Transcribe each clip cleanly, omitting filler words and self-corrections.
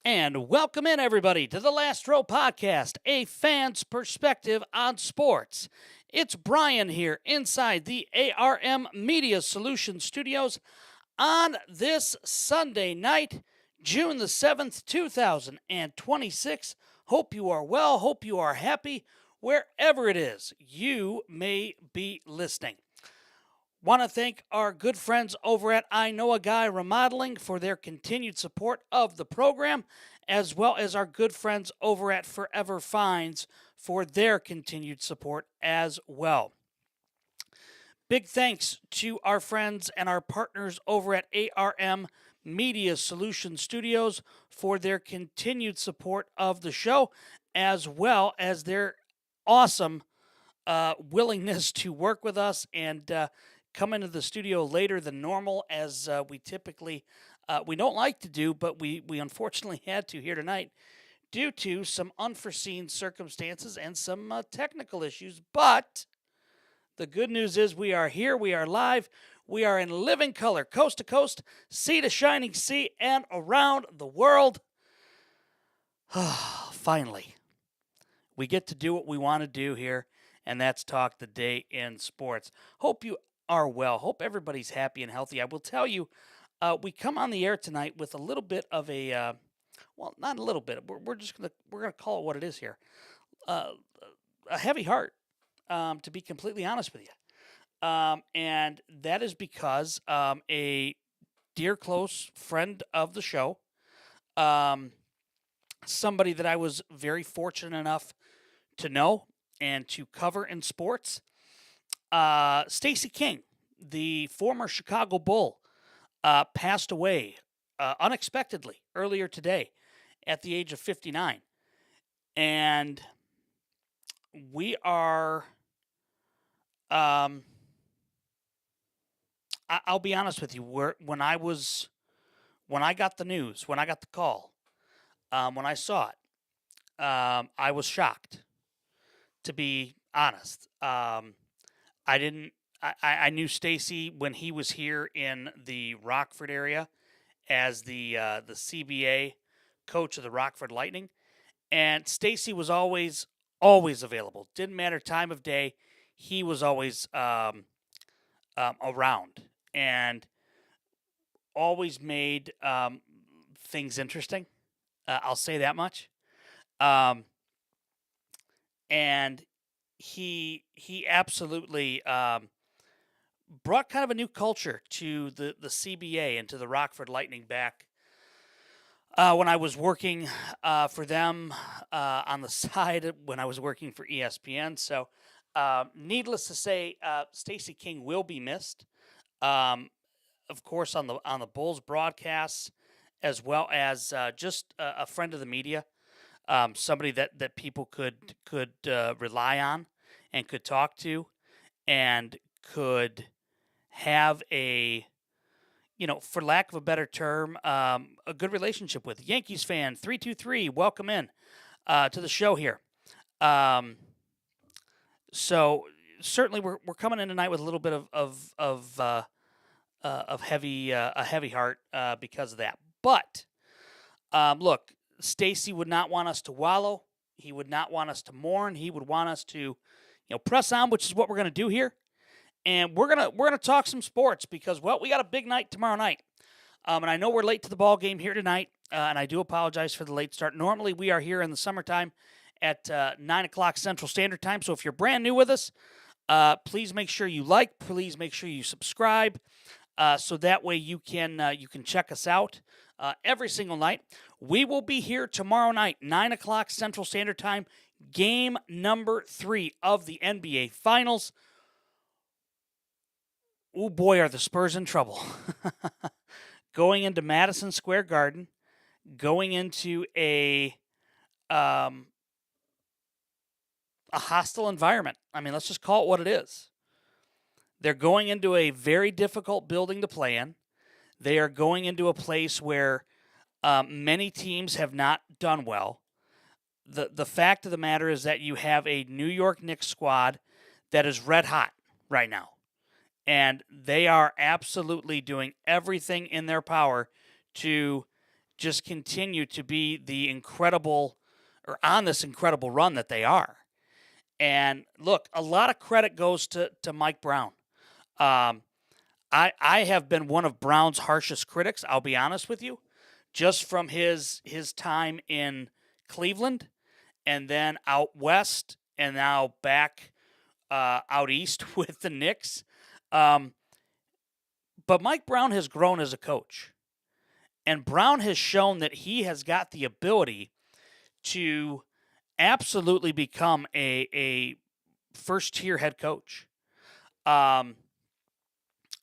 And welcome in, everybody, to the Last Row Podcast, a fan's perspective on sports. It's Brian here inside the ARM Media Solutions Studios on this Sunday night, June the 7th, 2026. Hope you are well, hope you are happy, wherever it is you may be listening. Want to thank our good friends over at I Know a Guy Remodeling for their continued support of the program, as well as our good friends over at Forever Finds for their continued support as well. Big thanks to our friends and our partners over at ARM Media Solutions Studios for their continued support of the show, as well as their awesome willingness to work with us and come into the studio later than normal, as we typically we don't like to do, but we unfortunately had to here tonight due to some unforeseen circumstances and some technical issues. But the good news is we are here, we are live, we are in living color, coast to coast, sea to shining sea, and around the world. Finally, we get to do what we want to do here, and that's talk the day in sports. Hope you are well. Hope everybody's happy and healthy. I will tell you, we come on the air tonight with a little bit of a, well, not a little bit. We're gonna call it what it is here. A heavy heart, to be completely honest with you, and that is because a dear close friend of the show, somebody that I was very fortunate enough to know and to cover in sports, Stacey King, the former Chicago Bull, passed away unexpectedly earlier today at the age of 59. And we are, I'll be honest with you, when I got the news, when I got the call, when I saw it, I was shocked, to be honest. I didn't. I knew Stacey when he was here in the Rockford area as the CBA coach of the Rockford Lightning, and Stacey was always available. Didn't matter time of day, he was always around and always made things interesting. I'll say that much. And he absolutely brought kind of a new culture to the CBA and to the Rockford Lightning back when I was working for them on the side when I was working for ESPN. So, needless to say, Stacey King will be missed. Of course, on the Bulls broadcasts, as well as just a friend of the media, somebody that people could rely on and could talk to, and could have a, for lack of a better term, a good relationship with. Yankees fan 323, welcome in to the show here. So certainly we're coming in tonight with a little bit of heavy a heavy heart because of that. But look, Stacey would not want us to wallow. He would not want us to mourn. He would want us to, press on, which is what we're going to do here. And we're gonna talk some sports because, well, we got a big night tomorrow night. And I know we're late to the ball game here tonight, and I do apologize for the late start. Normally, we are here in the summertime at 9 o'clock Central Standard Time. So if you're brand new with us, please make sure you like. Please make sure you subscribe, so that way you can check us out every single night. We will be here tomorrow night, 9 o'clock Central Standard Time, game number 3 of the NBA Finals. Oh boy, are the Spurs in trouble. Going into Madison Square Garden, going into a hostile environment. I mean, let's just call it what it is. They're going into a very difficult building to play in. They are going into a place where many teams have not done well. The fact of the matter is that you have a New York Knicks squad that is red hot right now. And they are absolutely doing everything in their power to just continue to be the incredible, or on this incredible run that they are. And look, a lot of credit goes to Mike Brown. I have been one of Brown's harshest critics, I'll be honest with you, just from his time in Cleveland and then out west and now back out east with the Knicks. But Mike Brown has grown as a coach. And Brown has shown that he has got the ability to absolutely become a first-tier head coach.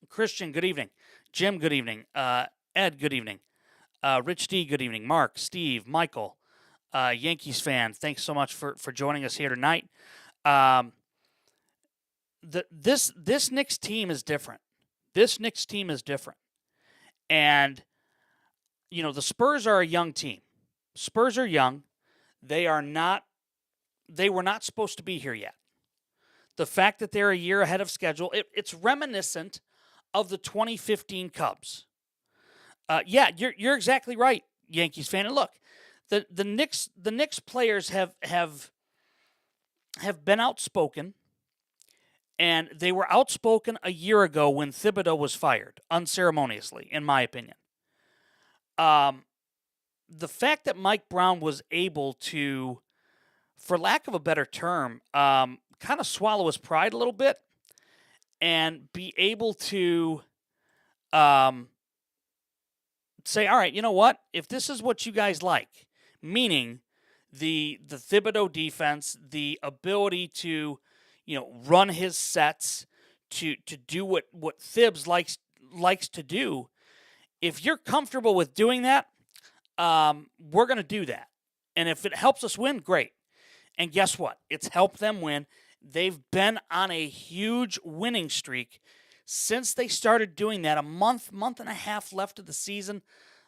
Christian, good evening. Jim, good evening. Ed, good evening. Rich D, good evening. Mark, Steve, Michael, Yankees fan, thanks so much for joining us here tonight. This Knicks team is different. This Knicks team is different. And the Spurs are a young team. Spurs are young. They were not supposed to be here yet. The fact that they're a year ahead of schedule, it's reminiscent of the 2015 Cubs. Yeah, you're exactly right, Yankees fan. And look, the Knicks players have been outspoken, and they were outspoken a year ago when Thibodeau was fired, unceremoniously, in my opinion. The fact that Mike Brown was able to, for lack of a better term, kind of swallow his pride a little bit and be able to say, all right, you know what? If this is what you guys like, meaning the Thibodeau defense, the ability to, run his sets, to do what Thibs likes to do, if you're comfortable with doing that, we're going to do that. And if it helps us win, great. And guess what? It's helped them win. They've been on a huge winning streak since they started doing that. A month and a half left of the season,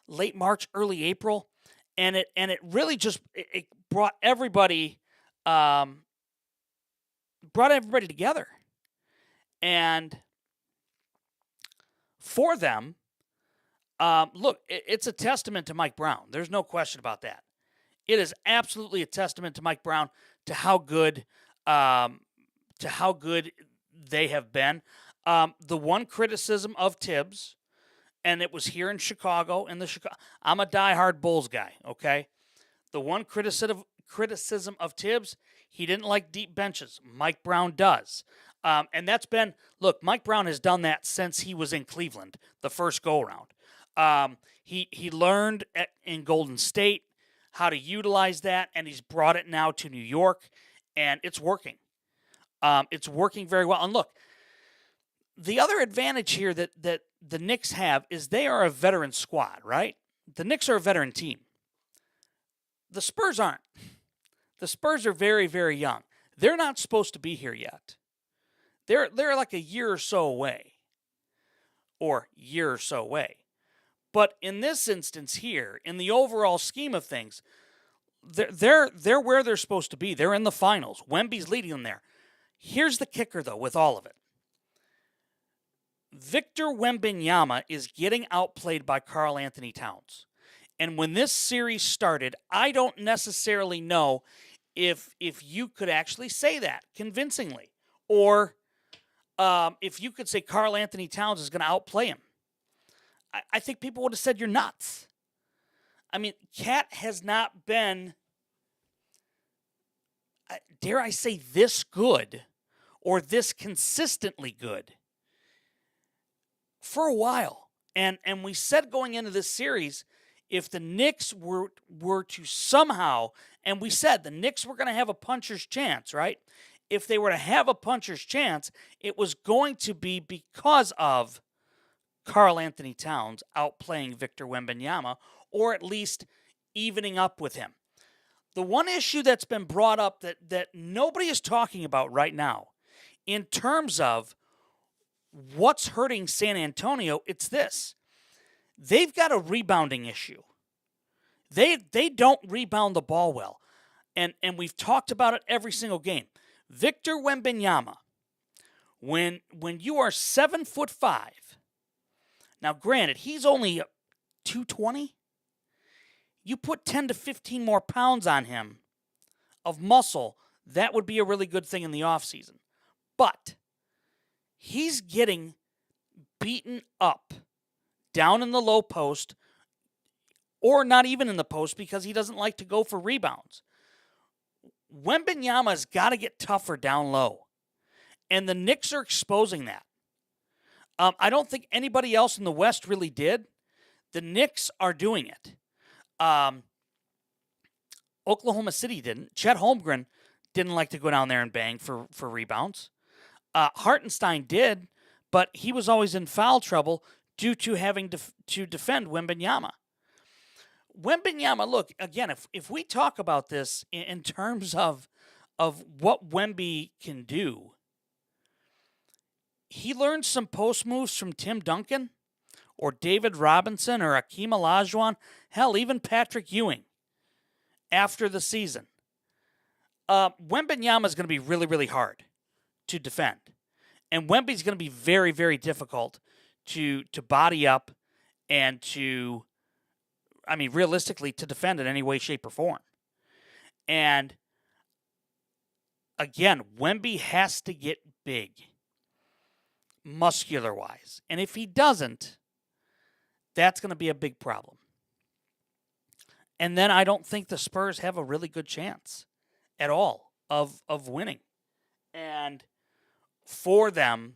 late March, early April. And it really just it brought everybody together. And for them, look, it's a testament to Mike Brown. There's no question about that. It is absolutely a testament to Mike Brown, to how good they have been. The one criticism of Tibbs, and it was here in Chicago, I'm a diehard Bulls guy, okay? The one criticism of Tibbs, he didn't like deep benches. Mike Brown does. And that's been, look, Mike Brown has done that since he was in Cleveland, the first go-around. He learned in Golden State how to utilize that, and he's brought it now to New York, and it's working. It's working very well. And look, the other advantage here that the Knicks have is they are a veteran squad, right? The Knicks are a veteran team. The Spurs aren't. The Spurs are very, very young. They're not supposed to be here yet. They're like a year or so away. But in this instance here, in the overall scheme of things, they're where they're supposed to be. They're in the finals. Wemby's leading them there. Here's the kicker, though, with all of it. Victor Wembanyama is getting outplayed by Karl Anthony Towns. And when this series started, I don't necessarily know if you could actually say that convincingly, or if you could say Karl Anthony Towns is going to outplay him. I think people would have said you're nuts. I mean, Cat has not been, dare I say, this good or this consistently good for a while. And we said going into this series, if the Knicks were to somehow, and we said the Knicks were going to have a puncher's chance, right? If they were to have a puncher's chance, it was going to be because of Karl Anthony Towns outplaying Victor Wembanyama, or at least evening up with him. The one issue that's been brought up that nobody is talking about right now, in terms of what's hurting San Antonio, it's this. They've got a rebounding issue. They don't rebound the ball well. And we've talked about it every single game. Victor Wembanyama, when you are 7'5", now granted, he's only 220. You put 10 to 15 more pounds on him of muscle, that would be a really good thing in the offseason. But he's getting beaten up down in the low post, or not even in the post, because he doesn't like to go for rebounds. Wembanyama's got to get tougher down low, and the Knicks are exposing that. I don't think anybody else in the West really did. The Knicks are doing it. Oklahoma City didn't. Chet Holmgren didn't like to go down there and bang for rebounds. Hartenstein did, but he was always in foul trouble due to having to defend Wembanyama. Wembanyama, look, again, if we talk about this in terms of what Wemby can do, he learned some post moves from Tim Duncan or David Robinson or Akeem Olajuwon, hell, even Patrick Ewing after the season. Wembanyama is going to be really, really hard to defend. And Wemby's going to be very, very difficult to body up and to, realistically, to defend in any way, shape, or form. And again, Wemby has to get big, muscular-wise. And if he doesn't, that's going to be a big problem. And then I don't think the Spurs have a really good chance at all of winning. And for them,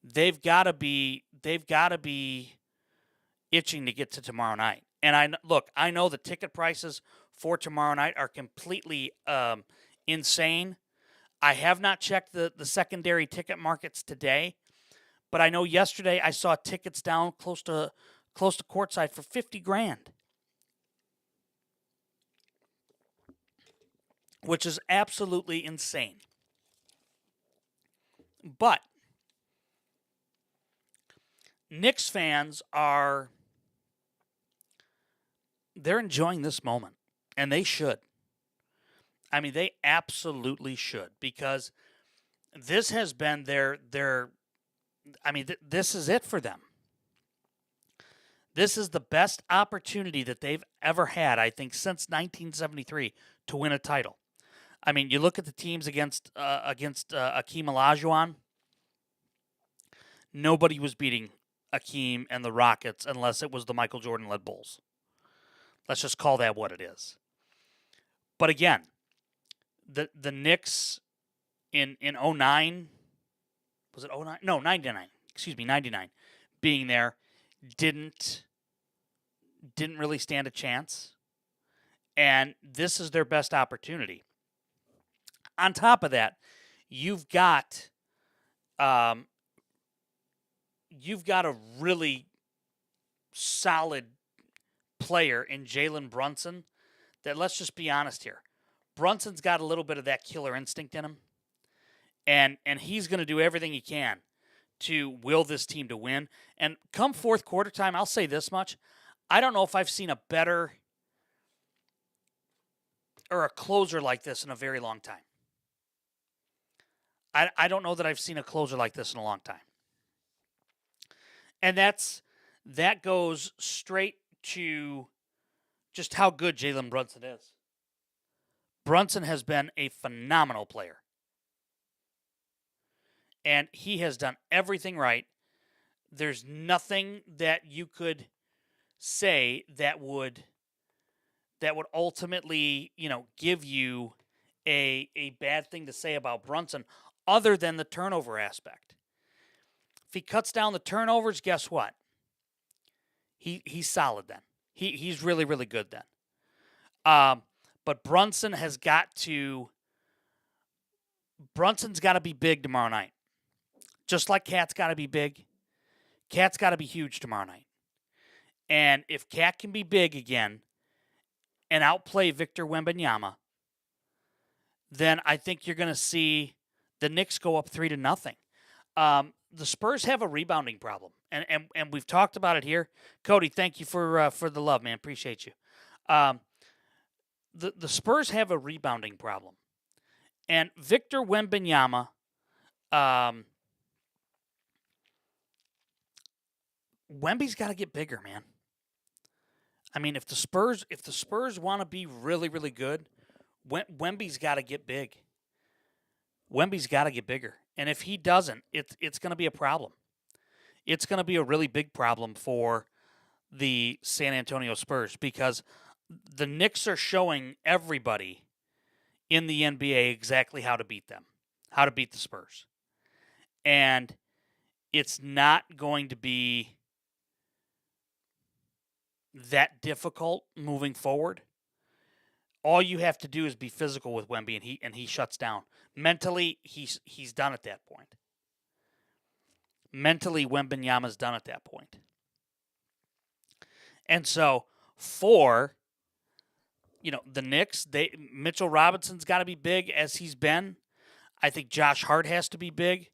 they've got to be itching to get to tomorrow night. And I know the ticket prices for tomorrow night are completely insane. I have not checked the secondary ticket markets today, but I know yesterday I saw tickets down close to courtside for $50,000, which is absolutely insane. But Knicks fans they're enjoying this moment, and they should. They absolutely should, because this has been this is it for them. This is the best opportunity that they've ever had, I think, since 1973 to win a title. You look at the teams against Akeem Olajuwon. Nobody was beating Akeem and the Rockets unless it was the Michael Jordan-led Bulls. Let's just call that what it is. But again, the Knicks in 09, was it 09? No, 99. Excuse me, 99. Being there didn't really stand a chance. And this is their best opportunity. On top of that, you've got a really solid player in Jalen Brunson that, let's just be honest here, Brunson's got a little bit of that killer instinct in him, and he's going to do everything he can to will this team to win. And come fourth quarter time, I'll say this much, I don't know if I've seen a better or a closer like this in a very long time. I don't know that I've seen a closer like this in a long time. And that goes straight to just how good Jalen Brunson is. Brunson has been a phenomenal player. And he has done everything right. There's nothing that you could say that would ultimately, give you a bad thing to say about Brunson, other than the turnover aspect. If he cuts down the turnovers, guess what? He's solid then. He's really, really good then. But Brunson's got to be big tomorrow night. Just like Cat's got to be big. Cat's got to be huge tomorrow night. And if Cat can be big again and outplay Victor Wembanyama, then I think you're going to see the Knicks go up 3-0. The Spurs have a rebounding problem, and we've talked about it here. Cody, thank you for the love, man. Appreciate you. The Spurs have a rebounding problem, and Victor Wembanyama, Wemby's got to get bigger, man. I mean, if the Spurs want to be really, really good, Wemby's got to get big. Wemby's got to get bigger. And if he doesn't, it's going to be a problem. It's going to be a really big problem for the San Antonio Spurs because the Knicks are showing everybody in the NBA exactly how to beat them, how to beat the Spurs. And it's not going to be that difficult moving forward. All you have to do is be physical with Wemby, and he shuts down. Mentally, he's done at that point. Mentally, Wembanyama's done at that point. And so for the Knicks, Mitchell Robinson's got to be big as he's been. I think Josh Hart has to be big.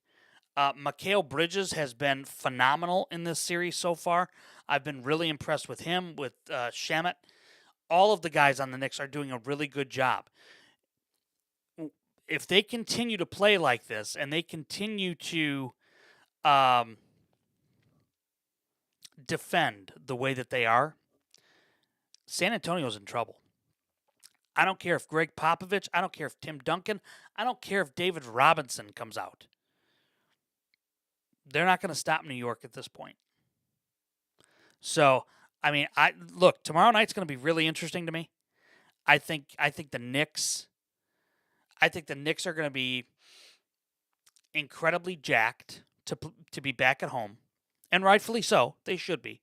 Mikal Bridges has been phenomenal in this series so far. I've been really impressed with him, with Shamet. All of the guys on the Knicks are doing a really good job. If they continue to play like this and they continue to defend the way that they are, San Antonio's in trouble. I don't care if Greg Popovich, I don't care if Tim Duncan, I don't care if David Robinson comes out. They're not going to stop New York at this point. So, I mean, look, tomorrow night's going to be really interesting to me. I think the Knicks are going to be incredibly jacked to be back at home, and rightfully so. They should be.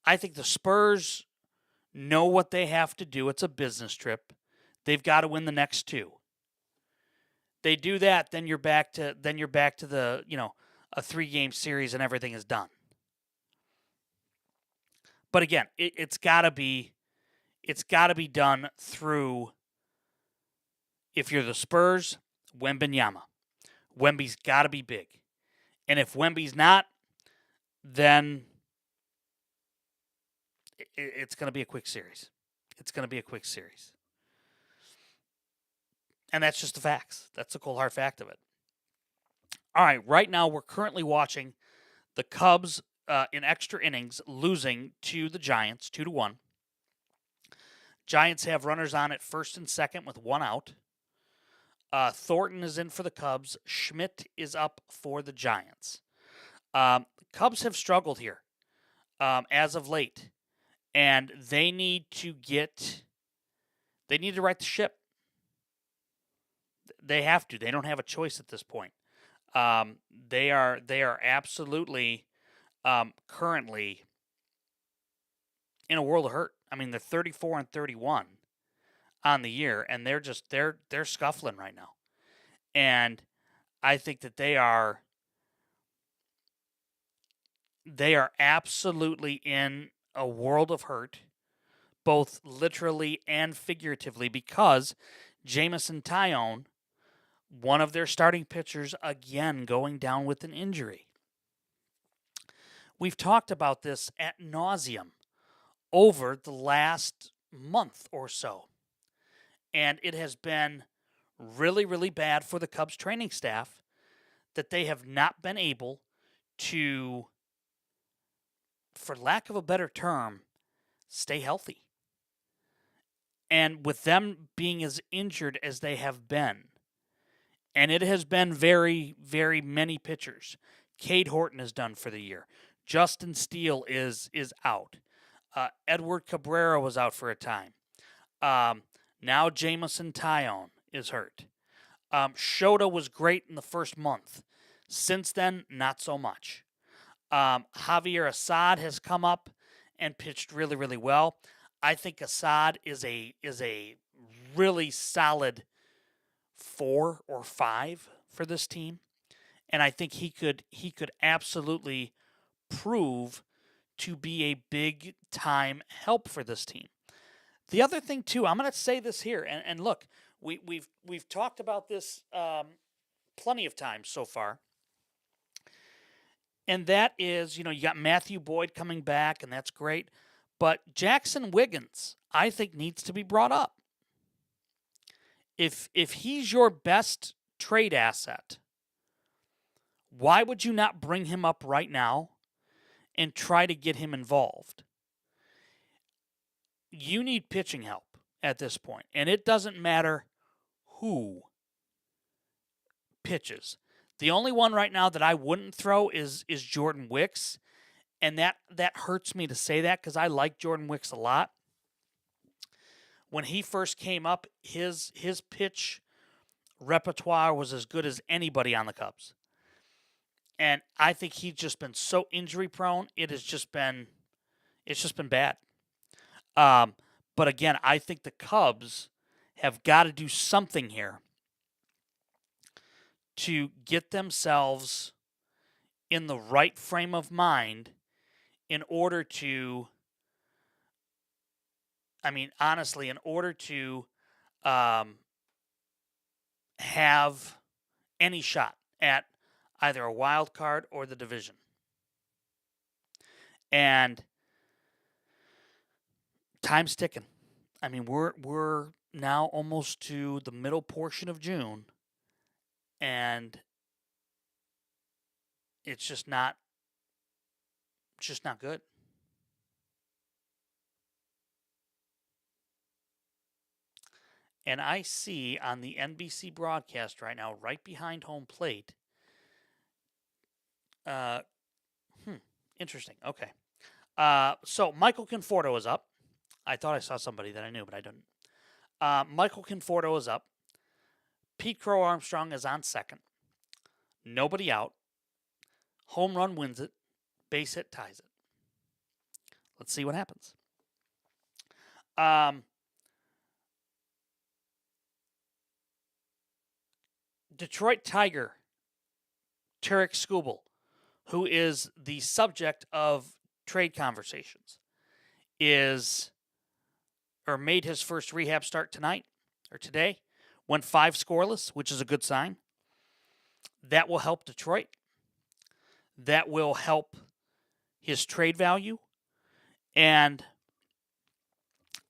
I think the Spurs know what they have to do. It's a business trip. They've got to win the next two. They do that, then you're back to the, a 3-game series and everything is done. But again, it's got to be done through, if you're the Spurs, Wembanyama. Wemby's got to be big. And if Wemby's not, then it's going to be a quick series. It's going to be a quick series. And that's just the facts. That's the cold hard fact of it. All right, right now we're currently watching the Cubs in extra innings losing to the Giants 2-1. Giants have runners on at first and second with one out. Thornton is in for the Cubs. Schmidt is up for the Giants. Cubs have struggled here as of late, and they need to right the ship. They have to. They don't have a choice at this point. They are absolutely currently in a world of hurt. I mean, they're 34-31 on the year, and they're scuffling right now. And I think that they are absolutely in a world of hurt, both literally and figuratively, because Jameson Taillon, one of their starting pitchers, again going down with an injury. We've talked about this ad nauseum over the last month or so. And it has been really, really bad for the Cubs training staff that they have not been able to, for lack of a better term, stay healthy. And with them being as injured as they have been, and it has been very, very many pitchers. Cade Horton is done for the year. Justin Steele is out. Edward Cabrera was out for a time. Now Jameson Taillon is hurt. Shota was great in the first month. Since then, not so much. Javier Assad has come up and pitched really, really well. I think Assad is a really solid 4 or 5 for this team, and I think he could absolutely prove to be a big time help for this team. The other thing too, I'm going to say this here, and look, we've talked about this plenty of times so far, and that is, you got Matthew Boyd coming back, and that's great, but Jackson Wiggins, I think, needs to be brought up. If he's your best trade asset, why would you not bring him up right now and try to get him involved? you need pitching help at this point, and it doesn't matter who pitches. The only one right now that I wouldn't throw is Jordan Wicks, and that hurts me to say that because I like Jordan Wicks a lot. When he first came up, his pitch repertoire was as good as anybody on the Cubs. And I think he's just been so injury prone. It's just been bad. But again, I think the Cubs have got to do something here to get themselves in the right frame of mind in order to, honestly, in order to have any shot at either a wild card or the division. And time's ticking. We're now almost to the middle portion of June, and it's just not good. And I see on the NBC broadcast right now, right behind home plate. Interesting. Okay. So Michael Conforto is up. I thought I saw somebody that I knew, but I didn't. Michael Conforto is up. Pete Crow Armstrong is on second. Nobody out. Home run wins it. Base hit ties it. Let's see what happens. Detroit Tiger, Tarek Skubal, who is the subject of trade conversations, made his first rehab start today, went 5 scoreless, which is a good sign. That will help Detroit. That will help his trade value. And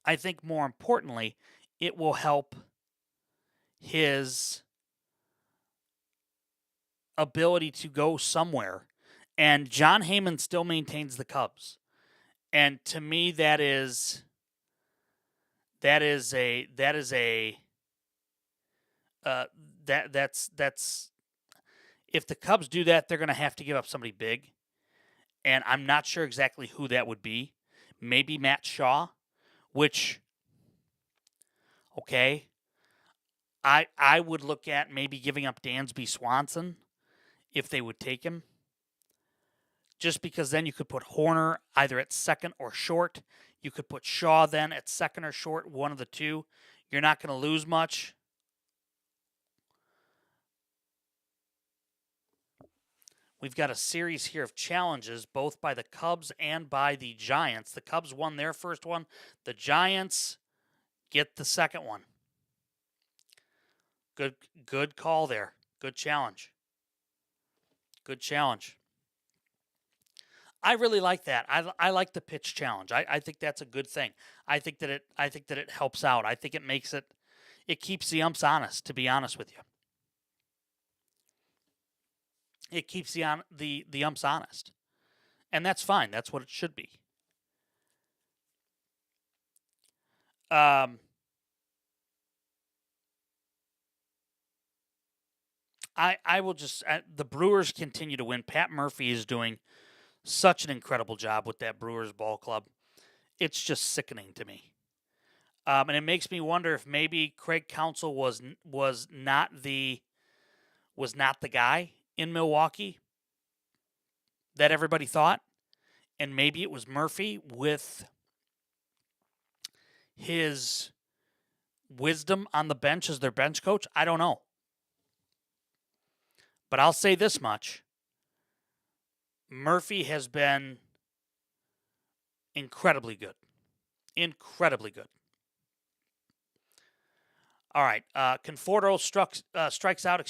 I think more importantly, it will help his ability to go somewhere. And John Heyman still maintains the Cubs. And to me, that's if the Cubs do that, they're going to have to give up somebody big. And I'm not sure exactly who that would be. Maybe Matt Shaw, which, okay, I would look at maybe giving up Dansby Swanson if they would take him. Just because then you could put Horner either at second or short. You could put Shaw then at second or short, one of the two. You're not going to lose much. We've got a series here of challenges, both by the Cubs and by the Giants. The Cubs won their first one. The Giants get the second one. Good call there. Good challenge. Good challenge. I really like that. I like the pitch challenge. I think that's a good thing. I think that it helps out. I think it keeps the umps honest, to be honest with you. It keeps the umps honest. And that's fine. That's what it should be. I will just the Brewers continue to win. Pat Murphy is doing such an incredible job with that Brewers ball club. It's just sickening to me. And it makes me wonder if maybe Craig Counsell was not the guy in Milwaukee that everybody thought, and maybe it was Murphy with his wisdom on the bench as their bench coach. I don't know. But I'll say this much. Murphy has been incredibly good. Incredibly good. All right. Conforto strikes out,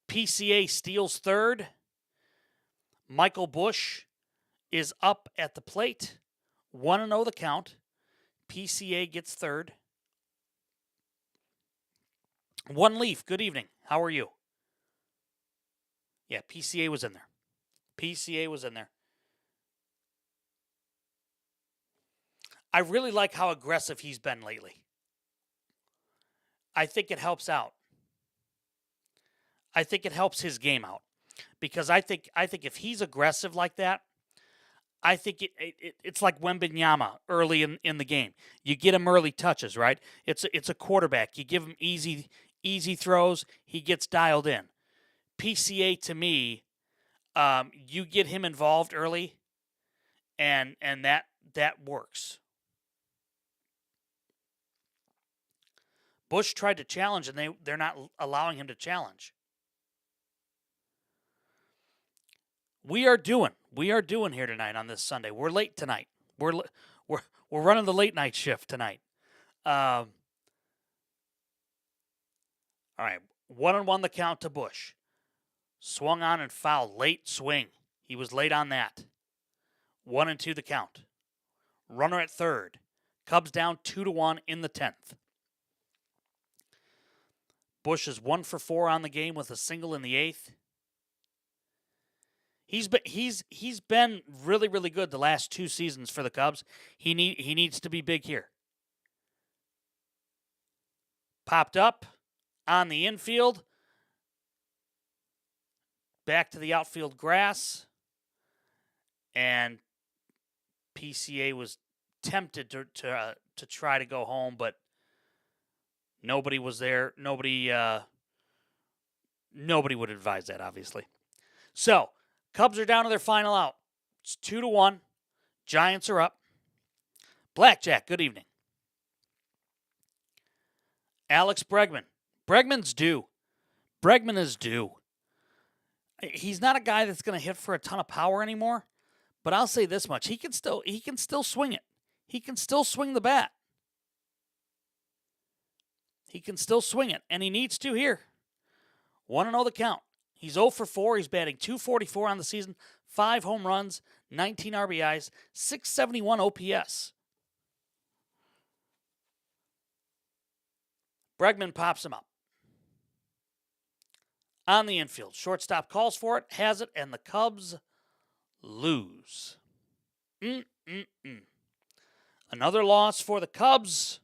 PCA steals third. Michael Busch is up at the plate. 1-0 the count. PCA gets third. One Leaf, good evening. How are you? Yeah, PCA was in there. PCA was in there. I really like how aggressive he's been lately. I think it helps out. I think it helps his game out because I think if he's aggressive like that, I think it's like Wembanyama early in the game. You get him early touches, right? It's a quarterback. You give him easy throws. He gets dialed in. PCA to me, you get him involved early, and that works. Bush tried to challenge, and they're not allowing him to challenge. We are doing here tonight on this Sunday. We're late tonight. We're running the late night shift tonight. All right, 1-1 the count to Bush. Swung on and fouled. Late swing. He was late on that. 1-2 the count. Runner at third. Cubs down 2-1 in the 10th. Bush is 1 for 4 on the game with a single in the 8th. He's been really, really good the last 2 seasons for the Cubs. He needs to be big here. Popped up on the infield. Back to the outfield grass. And PCA was tempted to try to go home, but nobody was there. Nobody would advise that, obviously. So, Cubs are down to their final out. It's 2-1. Giants are up. Blackjack, good evening. Alex Bregman. Bregman's due. Bregman is due. He's not a guy that's going to hit for a ton of power anymore, but I'll say this much. He can still swing it. He can still swing the bat. He can still swing it, and he needs to here. 1-0 the count. He's 0 for 4. He's batting .244 on the season, 5 home runs, 19 RBIs, .671 OPS. Bregman pops him up. On the infield, shortstop calls for it, has it, and the Cubs lose. Another loss for the Cubs.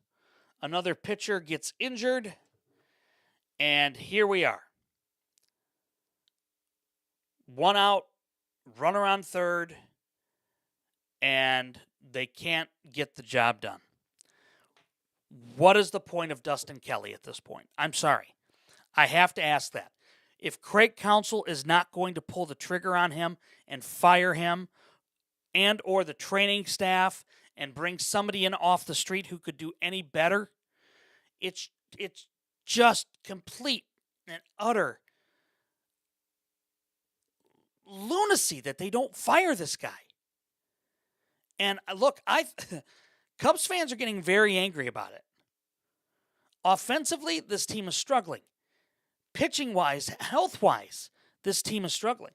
Another pitcher gets injured. And here we are. 1 out, runner on third, and they can't get the job done. What is the point of Dustin Kelly at this point? I'm sorry. I have to ask that. If Craig Counsell is not going to pull the trigger on him and fire him and or the training staff and bring somebody in off the street who could do any better, it's just complete and utter lunacy that they don't fire this guy. And look, Cubs fans are getting very angry about it. Offensively, this team is struggling. Pitching-wise, health-wise, this team is struggling.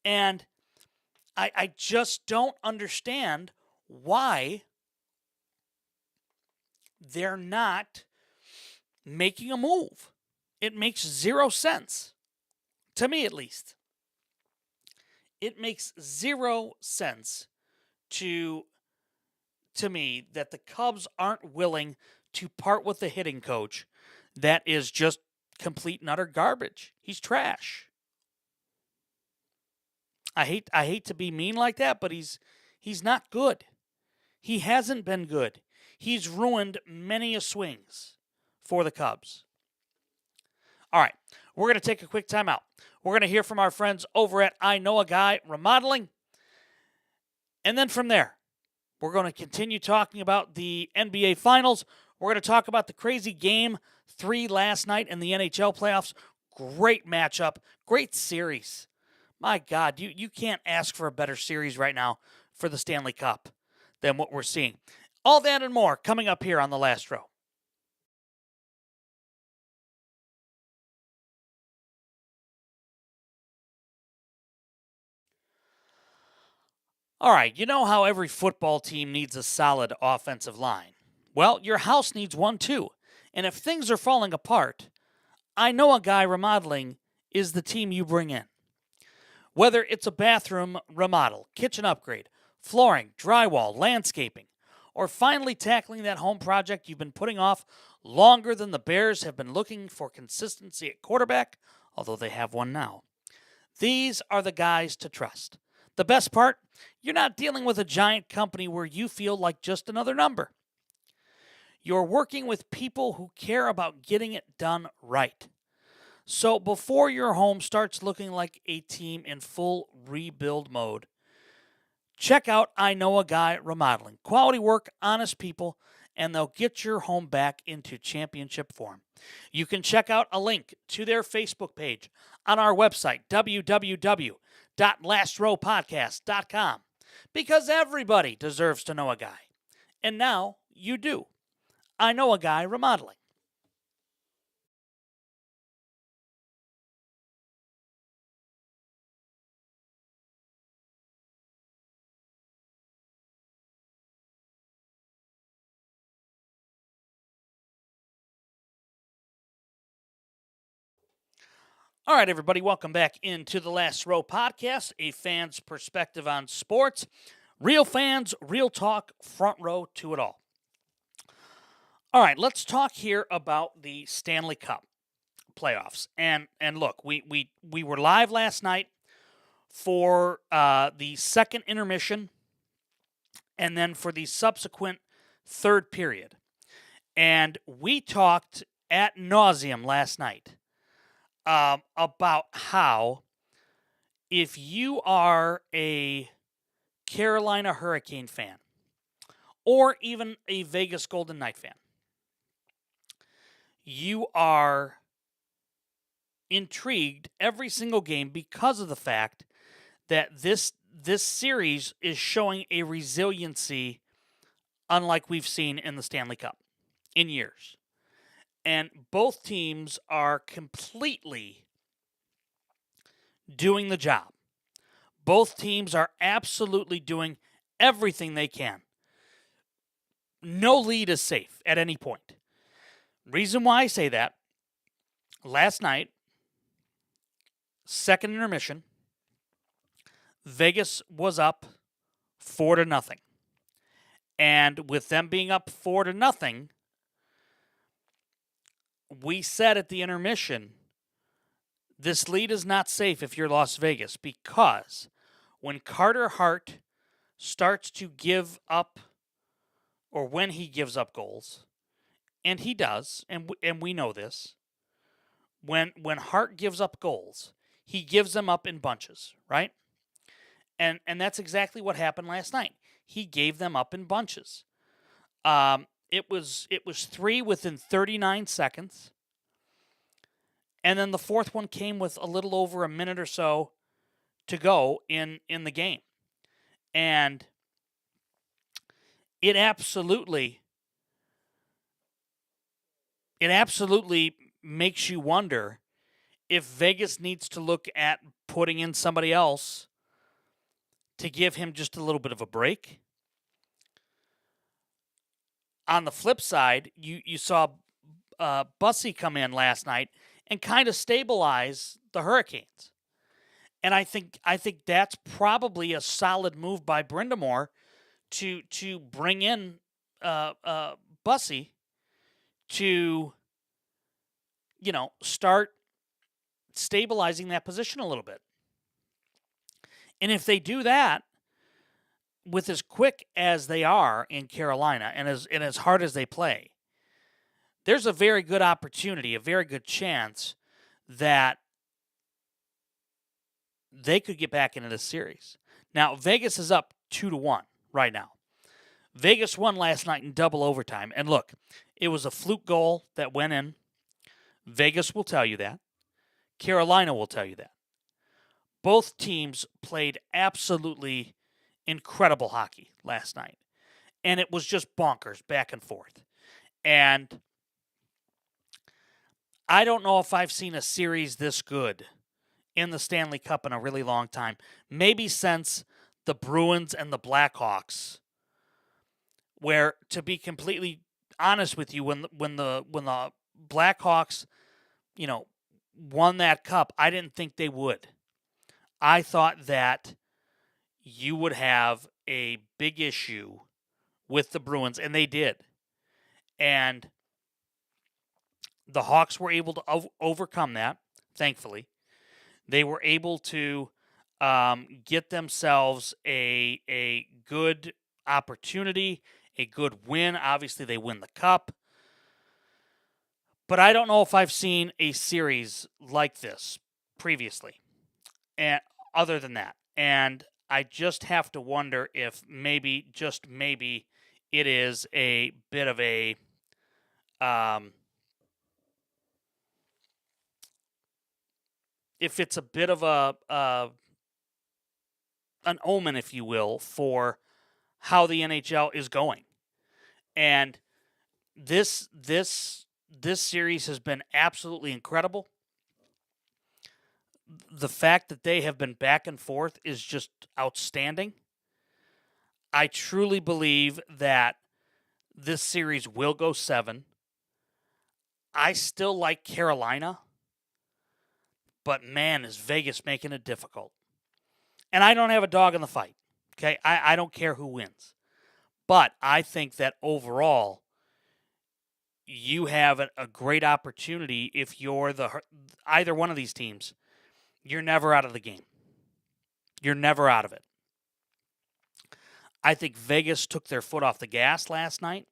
And I just don't understand why they're not making a move. It makes 0 sense. To me, at least. It makes 0 sense to me that the Cubs aren't willing to part with the hitting coach that is just complete and utter garbage. He's trash. I hate to be mean like that, but he's not good. He hasn't been good. He's ruined many a swings for the Cubs. All right, we're going to take a quick timeout. We're going to hear from our friends over at I Know a Guy Remodeling. And then from there, we're going to continue talking about the NBA Finals. We're going to talk about the crazy Game 3 last night in the NHL playoffs. Great matchup. Great series. My God, you can't ask for a better series right now for the Stanley Cup than what we're seeing. All that and more coming up here on The Last Row. All right, you know how every football team needs a solid offensive line? Well, your house needs one too. And if things are falling apart, I Know a Guy Remodeling is the team you bring in. Whether it's a bathroom remodel, kitchen upgrade, flooring, drywall, landscaping, or finally tackling that home project you've been putting off longer than the Bears have been looking for consistency at quarterback, although they have one now. These are the guys to trust. The best part, you're not dealing with a giant company where you feel like just another number. You're working with people who care about getting it done right. So before your home starts looking like a team in full rebuild mode, check out I Know a Guy Remodeling. Quality work, honest people, and they'll get your home back into championship form. You can check out a link to their Facebook page on our website, www.lastrowpodcast.com, because everybody deserves to know a guy. And now you do. I Know a Guy Remodeling. All right, everybody, welcome back into the Last Row Podcast, a fan's perspective on sports. Real fans, real talk, front row to it all. All right, let's talk here about the Stanley Cup playoffs. And look, we were live last night for the second intermission and then for the subsequent third period. And we talked ad nauseum last night about how if you are a Carolina Hurricane fan or even a Vegas Golden Knight fan, you are intrigued every single game because of the fact that this series is showing a resiliency unlike we've seen in the Stanley Cup in years. And both teams are completely doing the job. Both teams are absolutely doing everything they can. No lead is safe at any point. Reason why I say that, last night, second intermission, Vegas was up 4-0. And with them being up 4-0, we said at the intermission, this lead is not safe if you're Las Vegas, because when Carter Hart starts to give up, or when he gives up goals, and he does, and we know this, when Hart gives up goals, he gives them up in bunches, right? And that's exactly what happened last night. He gave them up in bunches. It was 3 within 39 seconds. And then the fourth one came with a little over a minute or so to go in the game. And it absolutely makes you wonder if Vegas needs to look at putting in somebody else to give him just a little bit of a break. On the flip side, you saw Bussy come in last night and kind of stabilize the Hurricanes. And I think that's probably a solid move by Brind'Amour to bring in Bussy to, start stabilizing that position a little bit. And if they do that, with as quick as they are in Carolina and as hard as they play, there's a very good opportunity, a very good chance that they could get back into this series. Now, Vegas is up 2-1 right now. Vegas won last night in double overtime. And look, it was a fluke goal that went in. Vegas will tell you that. Carolina will tell you that. Both teams played absolutely incredible hockey last night. And it was just bonkers back and forth. And I don't know if I've seen a series this good in the Stanley Cup in a really long time. Maybe since the Bruins and the Blackhawks, where, to be completely honest with you, when the Blackhawks, won that cup, I didn't think they would. I thought that you would have a big issue with the Bruins, and they did. And the Hawks were able to overcome that, thankfully. They were able to get themselves a good opportunity, a good win. Obviously, they win the cup. But I don't know if I've seen a series like this previously, and other than that. And I just have to wonder if maybe, just maybe, it is a bit of a if it's a bit of an omen, if you will, for how the NHL is going. And this series has been absolutely incredible. The fact that they have been back and forth is just outstanding. I truly believe that this series will go 7. I still like Carolina, but man, is Vegas making it difficult. And I don't have a dog in the fight. Okay, I don't care who wins. But I think that overall, you have a great opportunity if you're either one of these teams. You're never out of the game. You're never out of it. I think Vegas took their foot off the gas last night.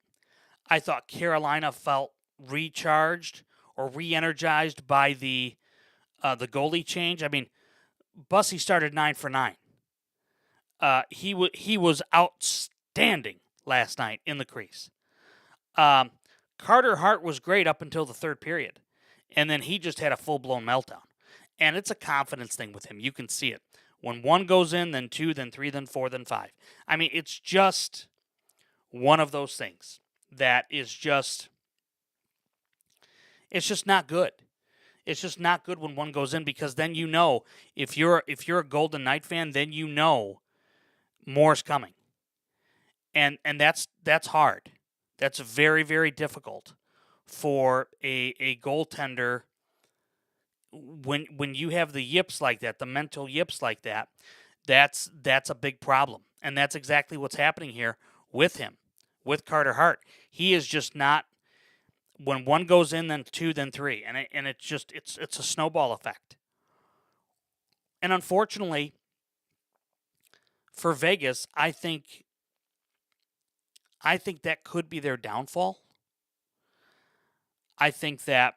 I thought Carolina felt recharged or re-energized by the goalie change. I mean, Bussy started 9 for 9. He was outstanding last night in the crease. Carter Hart was great up until the third period, and then he just had a full-blown meltdown. And it's a confidence thing with him. You can see it. When 1 goes in, then 2, then 3, then 4, then 5. I mean, it's just one of those things that is just, it's just not good. It's just not good when 1 goes in, because then you know, if you're a Golden Knight fan, then you know more's coming. And that's hard. That's very, very difficult for a goaltender when you have the yips like that, the mental yips like that. That's a big problem. And that's exactly what's happening here with him, with Carter Hart. He is just not, when 1 goes in, then 2, then 3, and it's just it's a snowball effect. And unfortunately for Vegas, I think that could be their downfall. I think that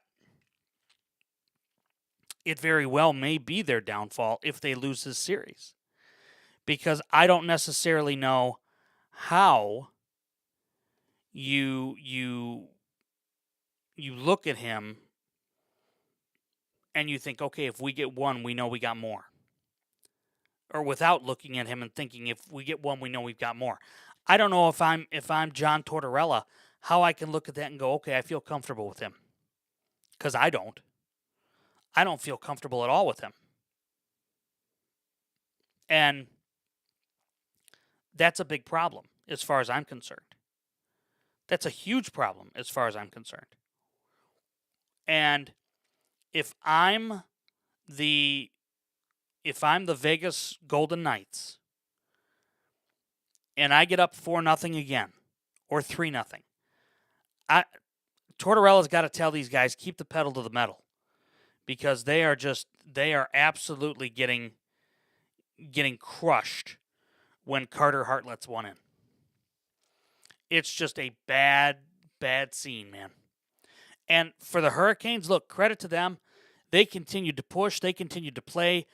it very well may be their downfall if they lose this series, because I don't necessarily know how you look at him and you think, okay, if we get 1, we know we got more. Or without looking at him and thinking, if we get 1, we know we've got more. I don't know if I'm John Tortorella, how I can look at that and go, okay, I feel comfortable with him. Because I don't. I don't feel comfortable at all with him. And that's a big problem as far as I'm concerned. That's a huge problem as far as I'm concerned. And if I'm the Vegas Golden Knights and I get up 4-0 again or 3-0, Tortorella's got to tell these guys, keep the pedal to the metal, because they are absolutely getting crushed when Carter Hart lets 1 in. It's just a bad scene, man. And for the Hurricanes, look, credit to them. They continued to push. They continued to play.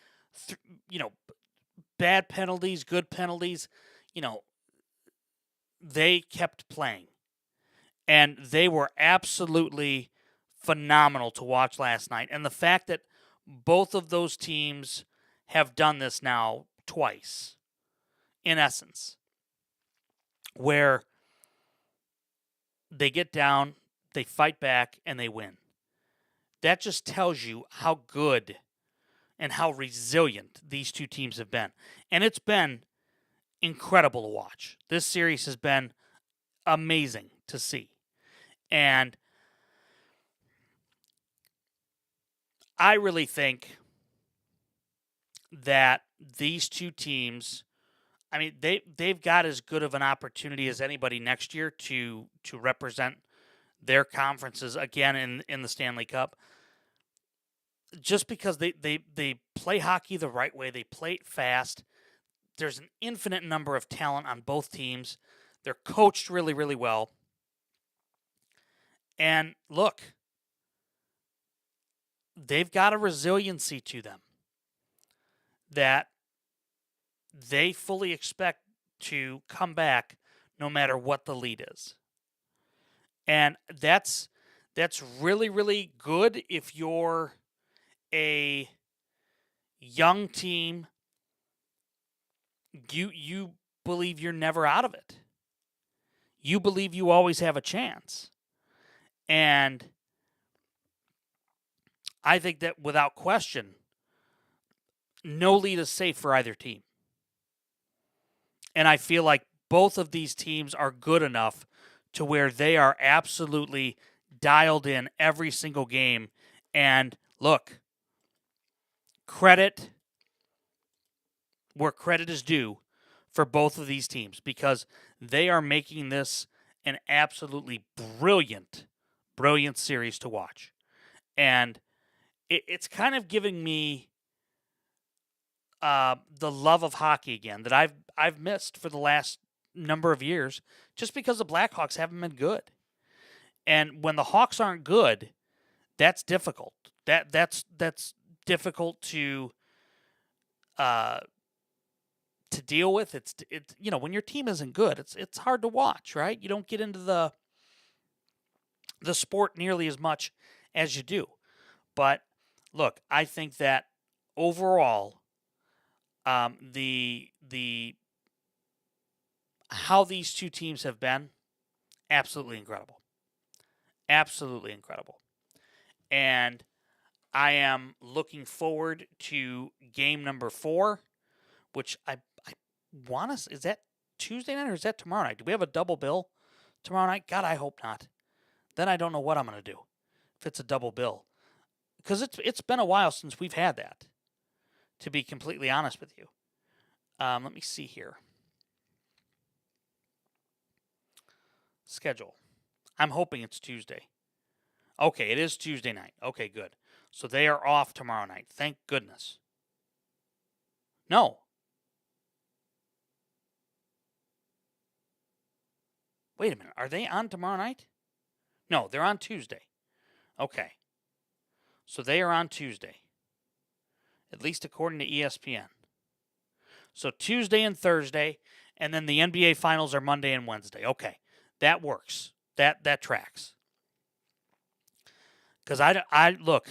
Bad penalties, good penalties. They kept playing. And they were absolutely phenomenal to watch last night. And the fact that both of those teams have done this now twice, in essence, where they get down, they fight back, and they win. That just tells you how good and how resilient these two teams have been. And it's been incredible to watch. This series has been amazing to see. And I really think that these two teams I mean, they've got as good of an opportunity as anybody next year to represent their conferences again in the Stanley Cup. Just because they play hockey the right way, they play it fast. There's an infinite number of talent on both teams. They're coached really, really well. And look, they've got a resiliency to them that they fully expect to come back no matter what the lead is. And that's really, really good if you're a young team. You believe you're never out of it. You believe you always have a chance. And I think that without question, no lead is safe for either team. And I feel like both of these teams are good enough to where they are absolutely dialed in every single game. And look, credit where credit is due for both of these teams because they are making this an absolutely brilliant series to watch. And it's kind of giving me the love of hockey again that I've missed for the last number of years just because the Blackhawks haven't been good. And when the Hawks aren't good, that's difficult. That's difficult to deal with. It's when your team isn't good, it's hard to watch, right? You don't get into the sport nearly as much as you do. But look, I think that overall, the how these two teams have been, absolutely incredible. Absolutely incredible. And I am looking forward to game number 4, which I want to. Is that Tuesday night or is that tomorrow night? Do we have a double bill tomorrow night? God, I hope not. Then I don't know what I'm going to do if it's a double bill. Because it's been a while since we've had that, to be completely honest with you. Let me see here. Schedule. I'm hoping it's Tuesday. Okay, it is Tuesday night. Okay, good. So they are off tomorrow night. Thank goodness. No. Wait a minute. Are they on tomorrow night? No, they're on Tuesday. Okay. So they are on Tuesday. At least according to ESPN. So Tuesday and Thursday, and then the NBA Finals are Monday and Wednesday. Okay. That works. That tracks. Because I look,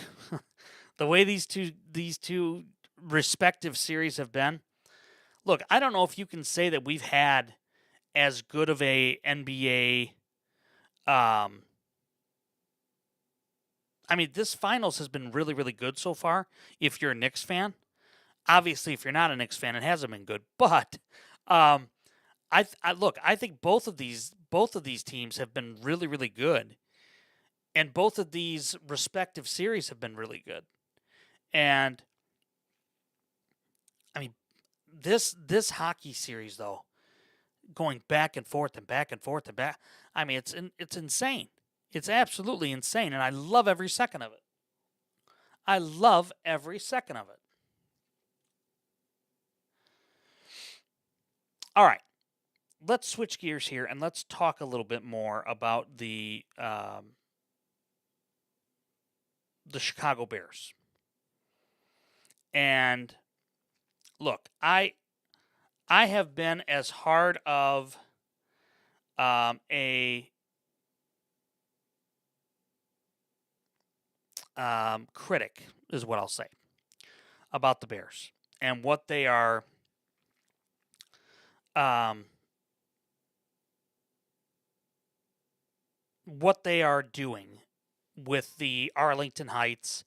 the way these two respective series have been. Look, I don't know if you can say that we've had as good of a NBA. I mean, this finals has been really, really good so far. If you're a Knicks fan, obviously, if you're not a Knicks fan, it hasn't been good. But I think both of these teams have been really, really good, and both of these respective series have been really good. And I mean, this hockey series though, going back and forth and back and forth and back. I mean, it's insane. It's absolutely insane, and I love every second of it. I love every second of it. All right. Let's switch gears here and let's talk a little bit more about the Chicago Bears. And look, I have been as hard of a critic, is what I'll say, about the Bears and what they are doing with the Arlington Heights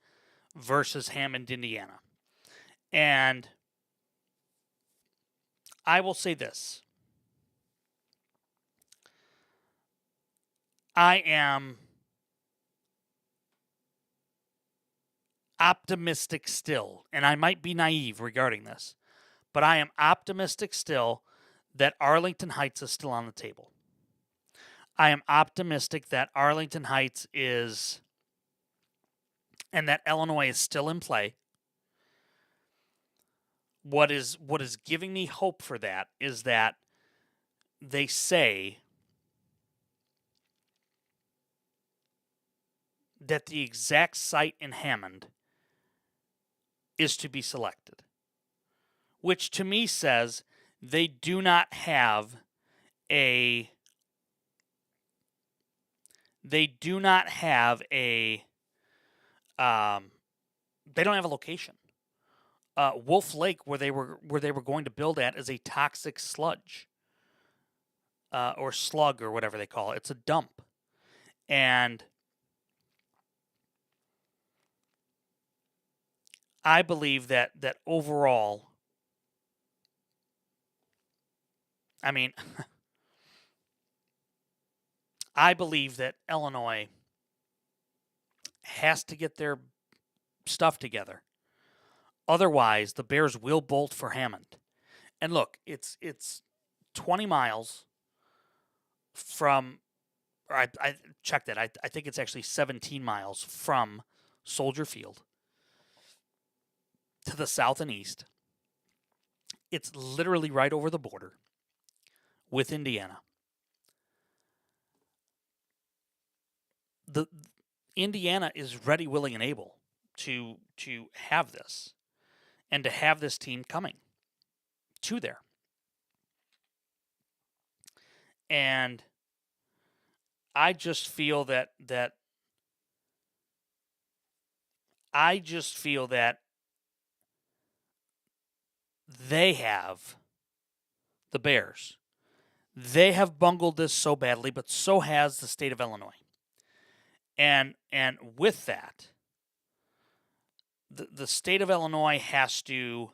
versus Hammond, Indiana. And I will say this. I am optimistic still, and I might be naive regarding this, but I am optimistic still that Arlington Heights is still on the table. I am optimistic that Arlington Heights is, and that Illinois is still in play. What is giving me hope for that is that they say that the exact site in Hammond is to be selected, which to me says they do not have a they don't have a location. Wolf Lake, where they were going to build at, is a toxic sludge or slug or whatever they call it. It's a dump, and I believe that overall, I mean, I believe that Illinois has to get their stuff together. Otherwise, the Bears will bolt for Hammond. And look, it's 20 miles from, or I checked it. I think it's actually 17 miles from Soldier Field to the south and east. It's literally right over the border with Indiana. The Indiana is ready, willing, and able to have this, and to have this team coming to there. And I just feel that they have, the Bears, they have bungled this so badly, but so has the state of Illinois. And with that, the state of Illinois has to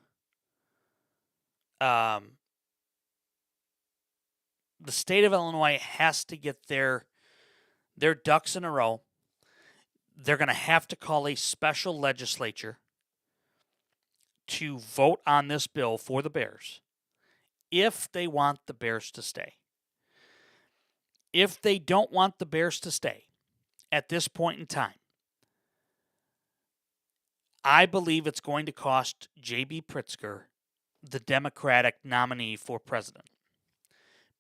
get their ducks in a row. They're going to have to call a special legislature to vote on this bill for the Bears if they want the Bears to stay. If they don't want the Bears to stay at this point in time, I believe it's going to cost J.B. Pritzker, the Democratic nominee for president,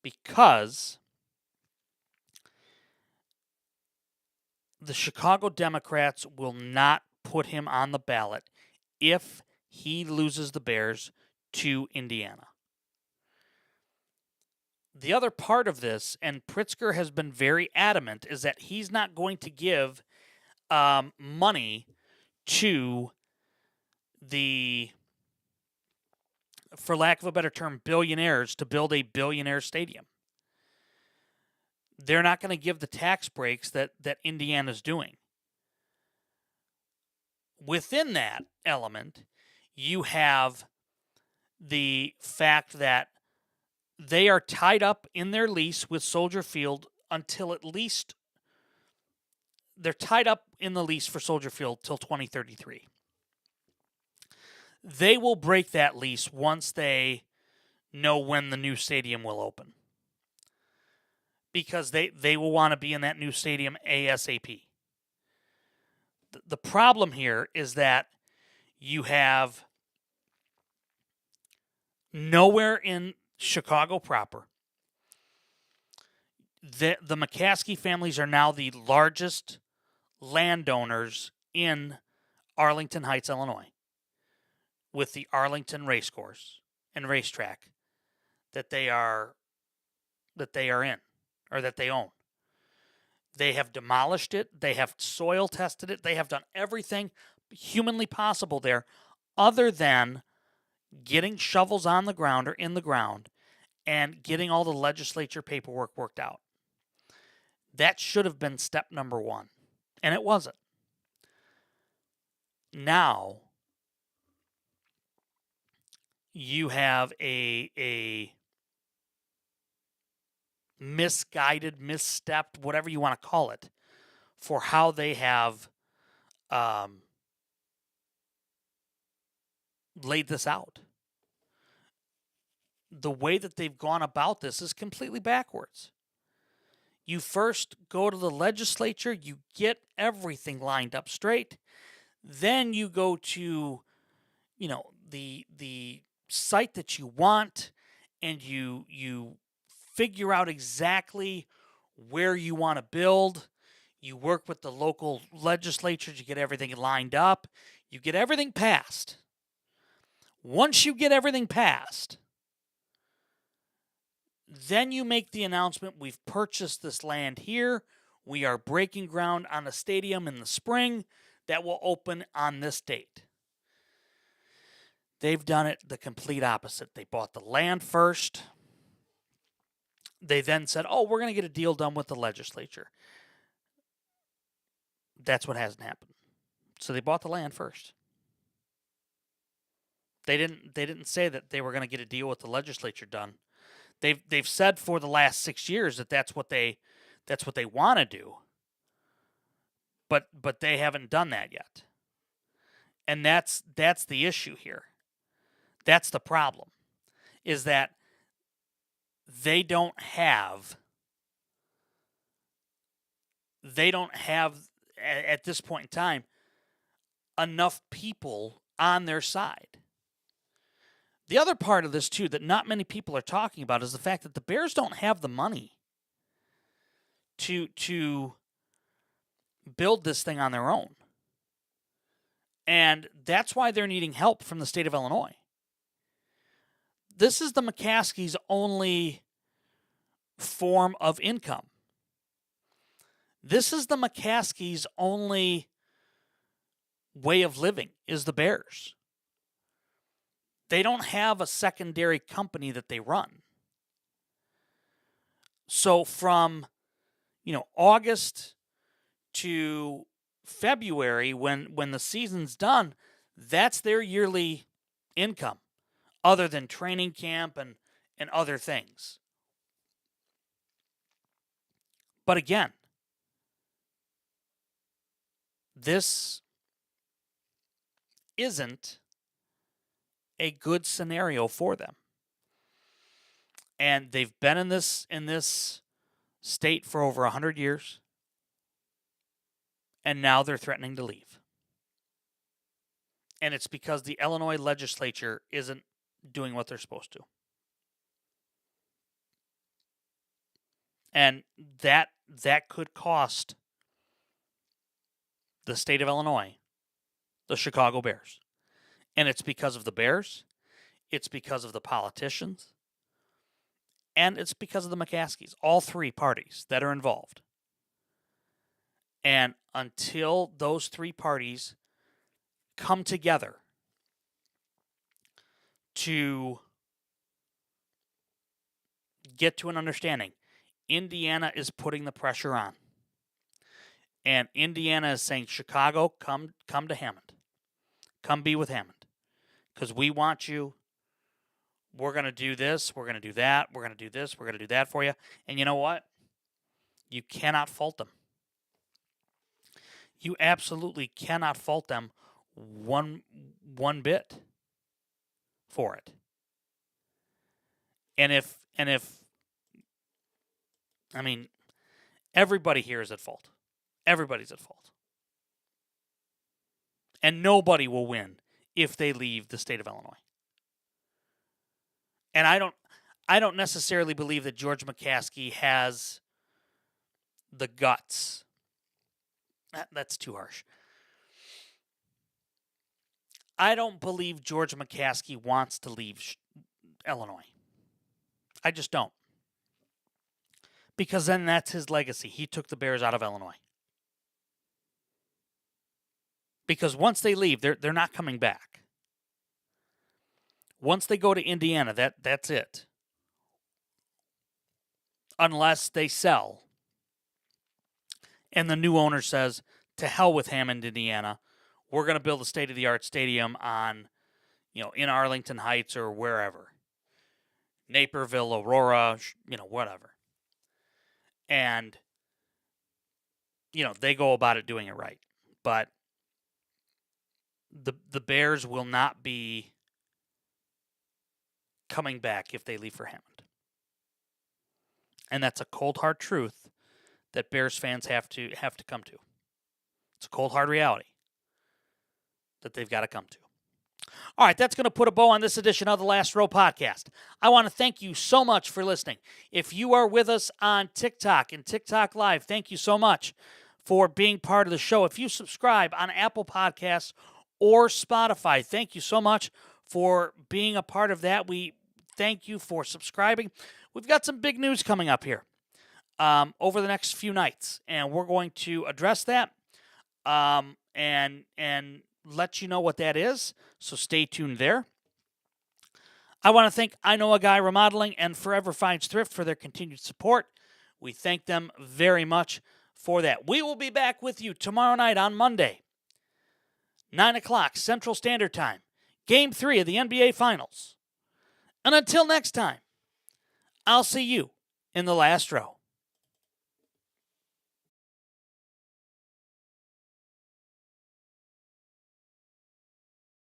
because the Chicago Democrats will not put him on the ballot if he loses the Bears to Indiana. The other part of this, and Pritzker has been very adamant, is that he's not going to give money to the, for lack of a better term, billionaires to build a billionaire stadium. They're not going to give the tax breaks that Indiana's doing. Within that element, you have the fact that they are tied up in their lease with Soldier Field until at least, they're tied up in the lease for Soldier Field till 2033. They will break that lease once they know when the new stadium will open, because they will want to be in that new stadium ASAP. The problem here is that you have nowhere in Chicago proper. The McCaskey families are now the largest landowners in Arlington Heights, Illinois, with the Arlington Racecourse and Racetrack that they are in, or that they own. They have demolished it. They have soil tested it. They have done everything humanly possible there, other than getting shovels on the ground or in the ground and getting all the legislature paperwork worked out. That should have been step number one, and it wasn't. Now you have a misguided, misstepped, whatever you want to call it, for how they have laid this out. the way that they've gone about this is completely backwards. You first go to the legislature, you get everything lined up straight, then you go to, the site that you want, and you figure out exactly where you want to build. You work with the local legislatures, you get everything lined up, you get everything passed. Once you get everything passed, then you make the announcement, we've purchased this land here. We are breaking ground on a stadium in the spring that will open on this date. They've done it the complete opposite. They bought the land first. They then said, we're going to get a deal done with the legislature. That's what hasn't happened. So they bought the land first. They didn't say that they were going to get a deal with the legislature done. They've said for the last 6 years that that's what they want to do. But they haven't done that yet. And that's the issue here. That's the problem. Is that they don't have at this point in time enough people on their side. The other part of this, too, that not many people are talking about is the fact that the Bears don't have the money to build this thing on their own. And that's why they're needing help from the state of Illinois. This is the McCaskies' only form of income. This is the McCaskies' only way of living, is the Bears. They don't have a secondary company that they run. So from, August to February, when the season's done, that's their yearly income, other than training camp and other things. But again, this isn't a good scenario for them. And they've been in this state for over 100 years. And now they're threatening to leave. And it's because the Illinois legislature isn't doing what they're supposed to. And that could cost the state of Illinois the Chicago Bears. And it's because of the Bears, it's because of the politicians, and it's because of the McCaskies, all three parties that are involved. And until those three parties come together to get to an understanding, Indiana is putting the pressure on. And Indiana is saying, Chicago, come to Hammond. Come be with Hammond. Because we want you. We're going to do this. We're going to do that. We're going to do this. We're going to do that for you. And you know what? You cannot fault them. You absolutely cannot fault them one bit for it. And if everybody here is at fault. Everybody's at fault. And nobody will win if they leave the state of Illinois. And I don't necessarily believe that George McCaskey has the guts. That's too harsh. I don't believe George McCaskey wants to leave Illinois. I just don't. Because then that's his legacy. He took the Bears out of Illinois. Because once they leave, they're not coming back. Once they go to Indiana, that's it. Unless they sell. And the new owner says, to hell with Hammond, Indiana. We're going to build a state-of-the-art stadium on, in Arlington Heights or wherever. Naperville, Aurora, whatever. And, they go about it doing it right. But the Bears will not be coming back if they leave for Hammond. And that's a cold, hard truth that Bears fans have to come to. It's a cold, hard reality that they've got to come to. All right, that's going to put a bow on this edition of the Last Row Podcast. I want to thank you so much for listening. If you are with us on TikTok and TikTok Live, thank you so much for being part of the show. If you subscribe on Apple Podcasts or Spotify, thank you so much for being a part of that. We thank you for subscribing. We've got some big news coming up here over the next few nights, and we're going to address that and let you know what that is, so stay tuned there. I want to thank I Know a Guy Remodeling and Forever Finds Thrift for their continued support. We thank them very much for that. We will be back with you tomorrow night on Monday, 9 o'clock Central Standard Time, Game 3 of the NBA Finals. And until next time, I'll see you in the last row.